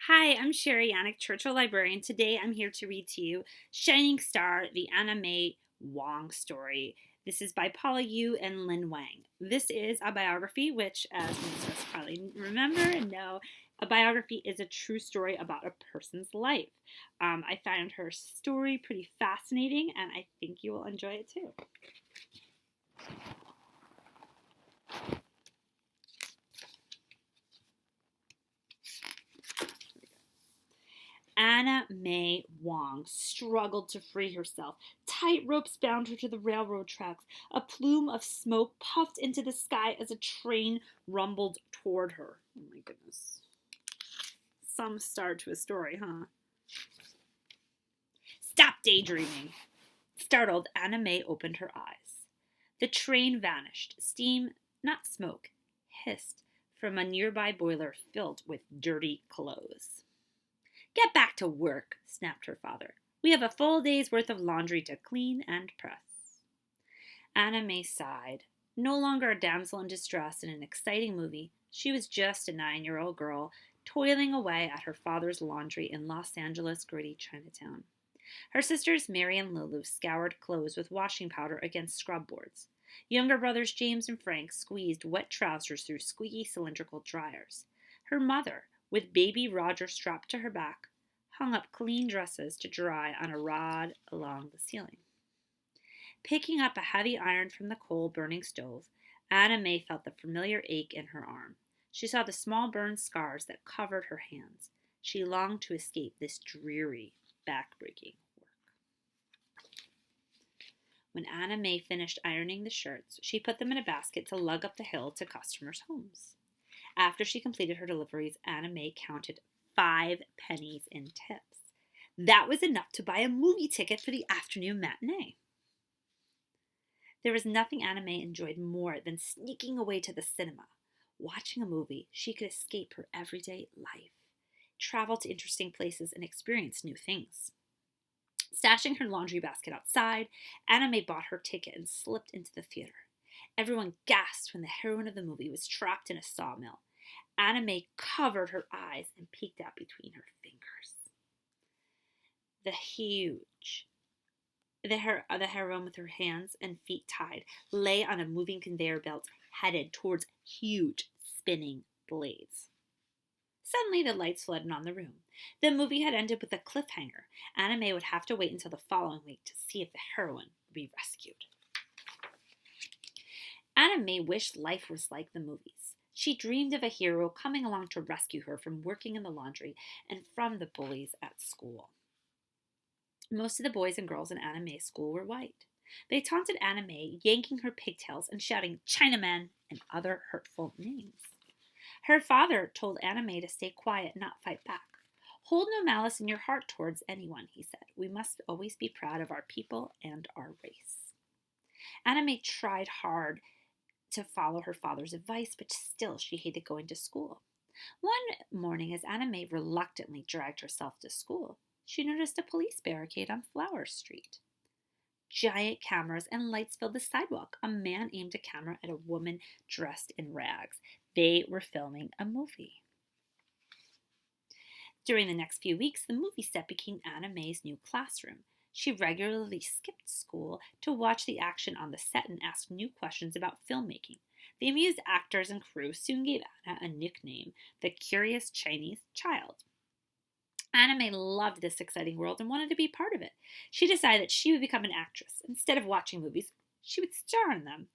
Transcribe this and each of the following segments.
Hi, I'm Cherie Yanek, Churchill Librarian. Today I'm here to read to you Shining Star, the Anna May Wong Story. This is by Paula Yoo and Lin Wang. This is a biography, which, as most of us probably remember and know, a biography is a true story about a person's life. I found her story pretty fascinating, and I think you will enjoy it too. Anna May Wong struggled to free herself. Tight ropes bound her to the railroad tracks. A plume of smoke puffed into the sky as a train rumbled toward her. Oh my goodness. Some start to a story, huh? Stop daydreaming. Startled, Anna May opened her eyes. The train vanished. Steam, not smoke, hissed from a nearby boiler filled with dirty clothes. Get back to work, snapped her father. We have a full day's worth of laundry to clean and press. Anna May sighed. No longer a damsel in distress in an exciting movie, she was just a 9-year-old girl toiling away at her father's laundry in Los Angeles' gritty Chinatown. Her sisters Mary and Lulu scoured clothes with washing powder against scrub boards. Younger brothers James and Frank squeezed wet trousers through squeaky cylindrical dryers. Her mother, with baby Roger strapped to her back, hung up clean dresses to dry on a rod along the ceiling. Picking up a heavy iron from the coal-burning stove, Anna May felt the familiar ache in her arm. She saw the small burn scars that covered her hands. She longed to escape this dreary, back-breaking work. When Anna May finished ironing the shirts, she put them in a basket to lug up the hill to customers' homes. After she completed her deliveries, Anna May counted 5 pennies in tips. That was enough to buy a movie ticket for the afternoon matinee. There was nothing Anna May enjoyed more than sneaking away to the cinema. Watching a movie, she could escape her everyday life, travel to interesting places, and experience new things. Stashing her laundry basket outside, Anna May bought her ticket and slipped into the theater. Everyone gasped when the heroine of the movie was trapped in a sawmill. Anna May covered her eyes and peeked out between her fingers. The heroine with her hands and feet tied lay on a moving conveyor belt headed towards huge spinning blades. Suddenly the lights flooded on the room. The movie had ended with a cliffhanger. Anna May would have to wait until the following week to see if the heroine would be rescued. Anna May wished life was like the movies. She dreamed of a hero coming along to rescue her from working in the laundry and from the bullies at school. Most of the boys and girls in Anna May's school were white. They taunted Anna May, yanking her pigtails and shouting "Chinaman" and other hurtful names. Her father told Anna May to stay quiet and not fight back. Hold no malice in your heart towards anyone, he said. We must always be proud of our people and our race. Anna May tried hard to follow her father's advice, but still she hated going to school. One morning, as Anna May reluctantly dragged herself to school, she noticed a police barricade on Flower Street. Giant cameras and lights filled the sidewalk. A man aimed a camera at a woman dressed in rags. They were filming a movie. During the next few weeks, the movie set became Anna May's new classroom. She regularly skipped school to watch the action on the set and ask new questions about filmmaking. The amused actors and crew soon gave Anna a nickname, the Curious Chinese Child. Anna May loved this exciting world and wanted to be part of it. She decided that she would become an actress. Instead of watching movies, she would star in them.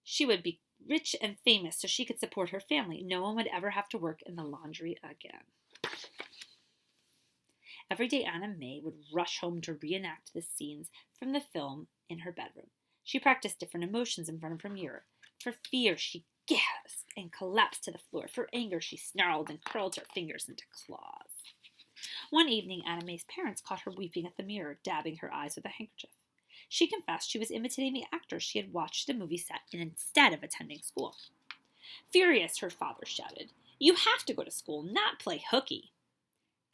She would be rich and famous so she could support her family. No one would ever have to work in the laundry again. Every day, Anna May would rush home to reenact the scenes from the film in her bedroom. She practiced different emotions in front of her mirror. For fear, she gasped and collapsed to the floor. For anger, she snarled and curled her fingers into claws. One evening, Anna May's parents caught her weeping at the mirror, dabbing her eyes with a handkerchief. She confessed she was imitating the actors she had watched the movie set instead of attending school. Furious, her father shouted, "You have to go to school, not play hooky."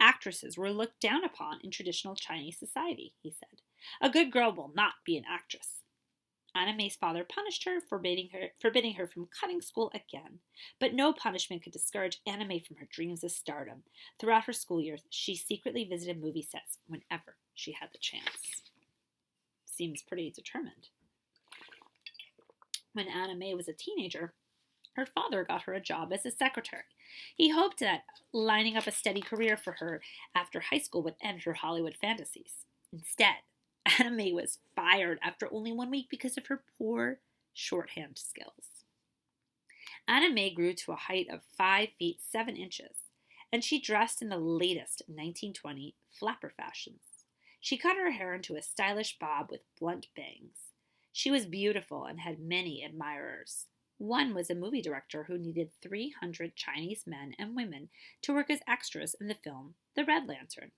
Actresses were looked down upon in traditional Chinese society, he said. A good girl will not be an actress. Anna May's father punished her, forbidding her from cutting school again. But no punishment could discourage Anna May from her dreams of stardom. Throughout her school years, she secretly visited movie sets whenever she had the chance. Seems pretty determined. When Anna May was a teenager, her father got her a job as a secretary. He hoped that lining up a steady career for her after high school would end her Hollywood fantasies. Instead, Anna May was fired after only 1 week because of her poor shorthand skills. Anna May grew to a height of 5 feet 7 inches, and she dressed in the latest 1920 flapper fashions. She cut her hair into a stylish bob with blunt bangs. She was beautiful and had many admirers. One was a movie director who needed 300 Chinese men and women to work as extras in the film The Red Lantern.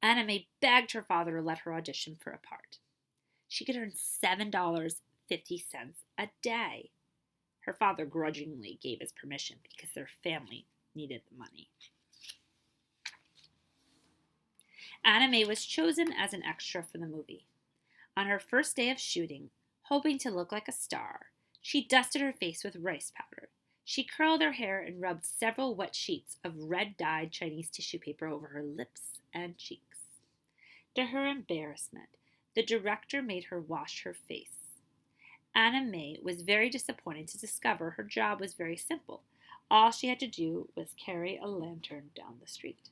Anna May begged her father to let her audition for a part. She could earn $7.50 a day. Her father grudgingly gave his permission because their family needed the money. Anna May was chosen as an extra for the movie. On her first day of shooting, hoping to look like a star, she dusted her face with rice powder. She curled her hair and rubbed several wet sheets of red-dyed Chinese tissue paper over her lips and cheeks. To her embarrassment, the director made her wash her face. Anna May was very disappointed to discover her job was very simple. All she had to do was carry a lantern down the street.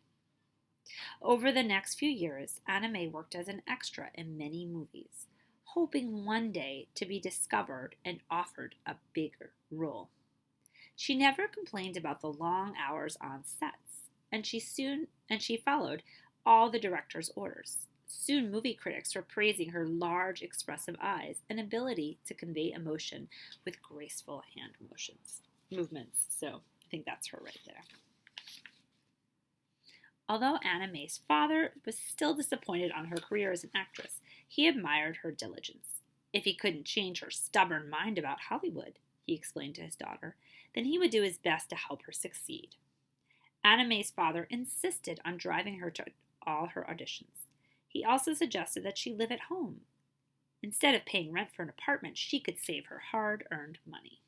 Over the next few years, Anna May worked as an extra in many movies, hoping one day to be discovered and offered a bigger role. She never complained about the long hours on sets, and she followed all the director's orders. Soon movie critics were praising her large, expressive eyes and ability to convey emotion with graceful hand movements. So I think that's her right there. Although Anna May's father was still disappointed on her career as an actress, he admired her diligence. If he couldn't change her stubborn mind about Hollywood, he explained to his daughter, then he would do his best to help her succeed. Anna May's father insisted on driving her to all her auditions. He also suggested that she live at home. Instead of paying rent for an apartment, she could save her hard-earned money.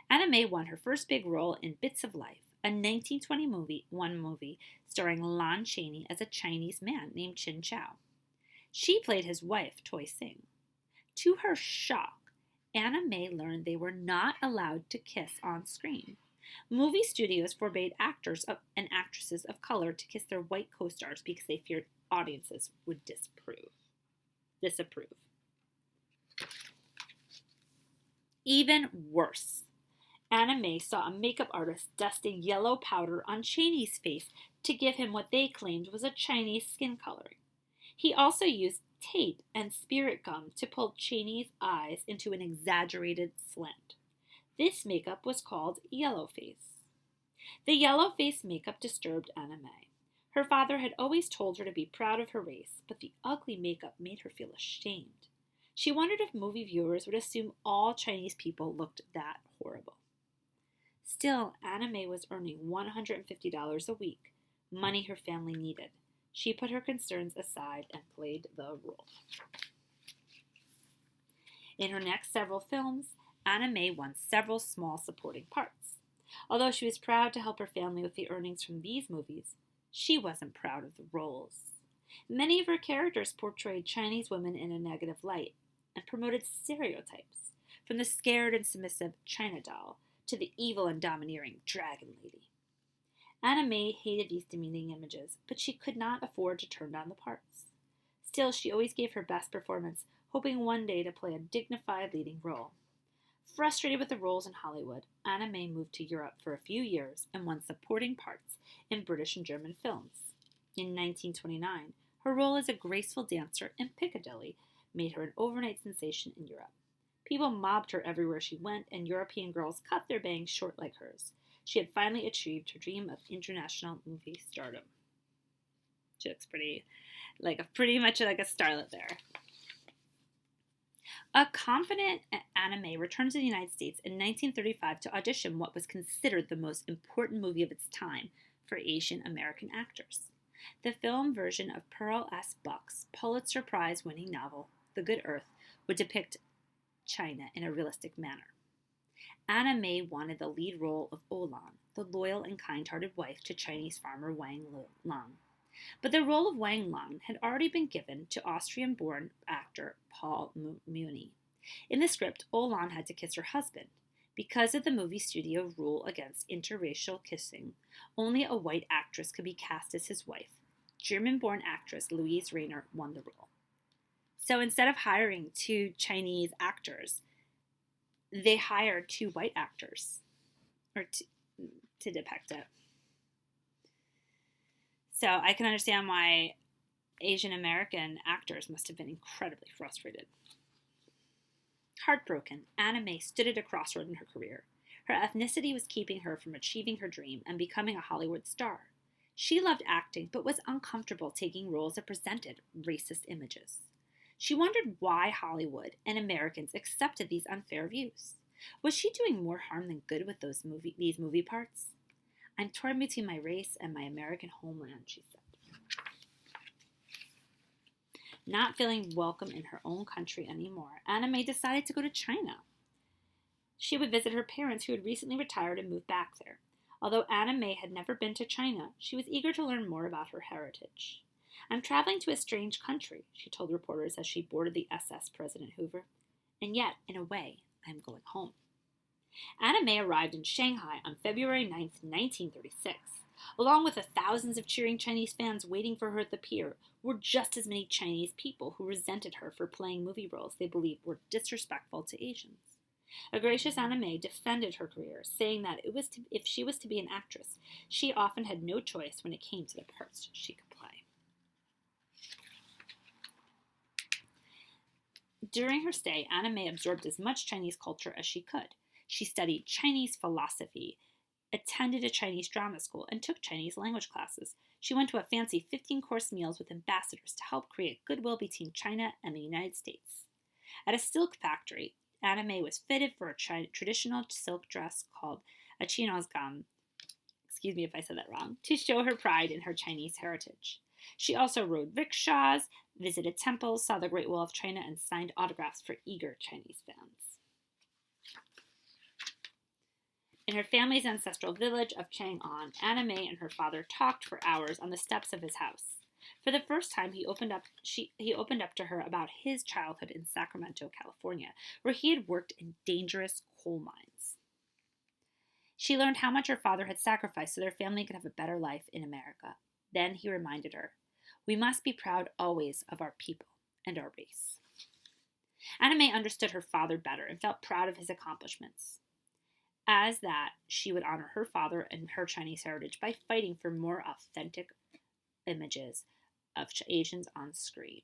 Anna May won her first big role in Bits of Life, a 1921 movie starring Lon Chaney as a Chinese man named Chin Chow. She played his wife, Toy Sing. To her shock, Anna May learned they were not allowed to kiss on screen. Movie studios forbade actors and actresses of color to kiss their white co-stars because they feared audiences would disapprove. Even worse, Anna May saw a makeup artist dusting yellow powder on Chaney's face to give him what they claimed was a Chinese skin coloring. He also used tape and spirit gum to pull Chaney's eyes into an exaggerated slant. This makeup was called yellow face. The yellow face makeup disturbed Anna May. Her father had always told her to be proud of her race, but the ugly makeup made her feel ashamed. She wondered if movie viewers would assume all Chinese people looked that horrible. Still, Anna May was earning $150 a week, money her family needed. She put her concerns aside and played the role. In her next several films, Anna May won several small supporting parts. Although she was proud to help her family with the earnings from these movies, she wasn't proud of the roles. Many of her characters portrayed Chinese women in a negative light and promoted stereotypes, from the scared and submissive China doll to the evil and domineering dragon lady. Anna May hated these demeaning images, but she could not afford to turn down the parts. Still, she always gave her best performance, hoping one day to play a dignified leading role. Frustrated with the roles in Hollywood, Anna May moved to Europe for a few years and won supporting parts in British and German films. In 1929, her role as a graceful dancer in Piccadilly made her an overnight sensation in Europe. People mobbed her everywhere she went, and European girls cut their bangs short like hers. She had finally achieved her dream of international movie stardom. She looks pretty much like a starlet there. A confident Anna May returned to the United States in 1935 to audition what was considered the most important movie of its time for Asian American actors. The film version of Pearl S. Buck's Pulitzer Prize-winning novel, The Good Earth, would depict China in a realistic manner. Anna May wanted the lead role of Olan, the loyal and kind-hearted wife to Chinese farmer Wang Lang. But the role of Wang Lang had already been given to Austrian-born actor Paul Muni. In the script, Olan had to kiss her husband. Because of the movie studio rule against interracial kissing, only a white actress could be cast as his wife. German-born actress Louise Rayner won the role. So instead of hiring 2 Chinese actors, they hired 2 white actors to depict it. So I can understand why Asian American actors must have been incredibly frustrated. Heartbroken, Anna May stood at a crossroad in her career. Her ethnicity was keeping her from achieving her dream and becoming a Hollywood star. She loved acting, but was uncomfortable taking roles that presented racist images. She wondered why Hollywood and Americans accepted these unfair views. Was she doing more harm than good with these movie parts? I'm torn between my race and my American homeland, she said. Not feeling welcome in her own country anymore, Anna May decided to go to China. She would visit her parents who had recently retired and moved back there. Although Anna May had never been to China, she was eager to learn more about her heritage. I'm traveling to a strange country, she told reporters as she boarded the SS President Hoover. And yet, in a way, I'm going home. Anna May arrived in Shanghai on February 9, 1936. Along with the thousands of cheering Chinese fans waiting for her at the pier were just as many Chinese people who resented her for playing movie roles they believed were disrespectful to Asians. A gracious Anna May defended her career, saying that if she was to be an actress, she often had no choice when it came to the parts she could play. During her stay, Anna May absorbed as much Chinese culture as she could. She studied Chinese philosophy, attended a Chinese drama school, and took Chinese language classes. She went to a fancy 15-course meals with ambassadors to help create goodwill between China and the United States. At a silk factory, Anna May was fitted for a traditional silk dress called a chinozgam, excuse me if I said that wrong, to show her pride in her Chinese heritage. She also rode rickshaws, visited temples, saw the Great Wall of China, and signed autographs for eager Chinese fans. In her family's ancestral village of Chang'an, Anna May and her father talked for hours on the steps of his house. For the first time, he opened up to her about his childhood in Sacramento, California, where he had worked in dangerous coal mines. She learned how much her father had sacrificed so their family could have a better life in America. Then he reminded her, "We must be proud always of our people and our race." Anna May understood her father better and felt proud of his accomplishments. As that, she would honor her father and her Chinese heritage by fighting for more authentic images of Asians on screen.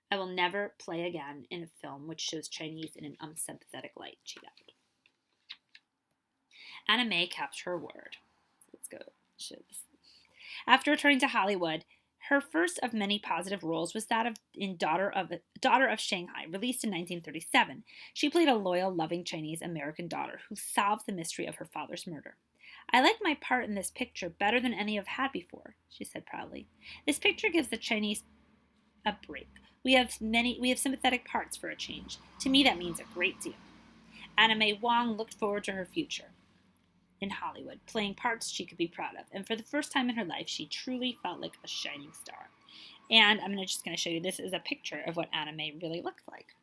"I will never play again in a film which shows Chinese in an unsympathetic light," she vowed. Anna May kept her word. Let's go. After returning to Hollywood, her first of many positive roles was that in Daughter of Shanghai, released in 1937. She played a loyal, loving Chinese-American daughter who solved the mystery of her father's murder. "I like my part in this picture better than any I've had before," she said proudly. "This picture gives the Chinese a break. We have sympathetic parts for a change. To me, that means a great deal." Anna May Wong looked forward to her future in Hollywood, playing parts she could be proud of. And for the first time in her life, she truly felt like a shining star. And I'm just going to show you, this is a picture of what Anna May really looked like.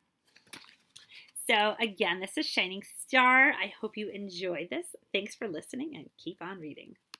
So again, this is Shining Star. I hope you enjoy this. Thanks for listening and keep on reading.